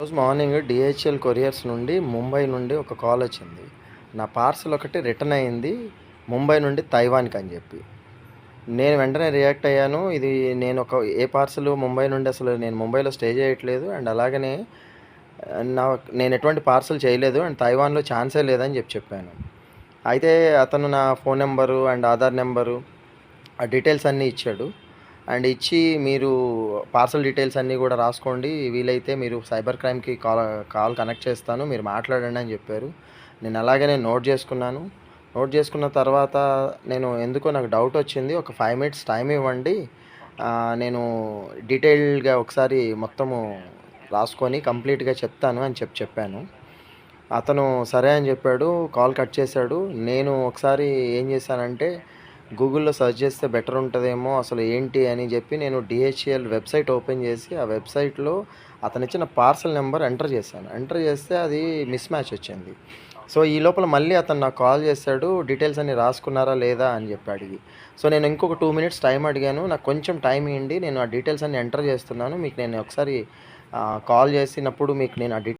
రోజు morning DHL couriers నుండి ముంబై నుండి ఒక కాల్ వచ్చింది. నా పార్సల్ ఒకటి రిటర్న్ అయింది. ముంబై నుండి తైవాన్‌కి అని చెప్పి. నేను వెంటనే రియాక్ట్ అయ్యాను. ఇది నేను ఏ పార్సల్ ముంబై నుండి అసలు నేను ముంబైలో స్టే చేయట్లేదు. అండ్ అలాగనే నా నేను ఎటువంటి పార్సల్ చేయలేదు. అండ్ తైవాన్‌లో ఛాన్సే లేదని చెప్పాను. అయితే అతను నా phone number and Aadhaar number ఆ డీటెయిల్స్ అన్నీ ఇచ్చాడు. అండ్ ఇచ్చి మీరు పార్సల్ డీటెయిల్స్ అన్నీ గూడా రాసుకోండి. వీలైతే మీరు సైబర్ క్రైమ్‌కి కాల్ కనెక్ట్ చేస్తాను. మీరు మాట్లాడండి అని జెప్పారు. నేను అలాగనే నోట్ జేసుకున్నాను. నోట్ జేసుకున్న తర్వాత నేను ఎందుకో నాకు డౌటొచ్చింది. ఒక 5 మినిట్స్ టైమ్ ఇవ్వండి. నేను డీటెయిల్డ్‌గా ఒకసారి మొత్తము రాసుకొని కంప్లీట్‌గా చెప్తాను అని చెప్పాను. అతను సరే అని జెప్పాడు. కాల్ కట్ చేశాడు. నేను ఒకసారి ఏం జేశానంటే గూగుల్‌లో సెర్చ్ చేస్తే బెటర్ ఉంటదేమో అసలు ఏంటి అని జెప్పి నేను డీహెచ్ఎల్ వెబ్‌సైట్ ఓపెన్ చేసి, ఆ వెబ్‌సైట్‌లో అతనిచ్చిన పార్సెల్ నంబర్ ఎంటర్ చేశాను. ఎంటర్ చేస్తే అది మిస్ మ్యాచ్ వచ్చింది. సో, ఈ లోపల మళ్ళీ అతను నాకు కాల్ చేశాడు. డీటెయిల్స్ అన్నీ రాసుకున్నారా లేదా అని జెప్పి అడిగి. సో, నేను ఇంకొక 2 మినిట్స్ టైమ్ అడిగాను. నాకు కొంచెం టైమ్ ఇయ్యండి. నేను ఆ డీటెయిల్స్ అన్నీ ఎంటర్ చేస్తున్నాను. మీకు నేను ఒకసారి కాల్ చేసినప్పుడు మీకు నేను ఆ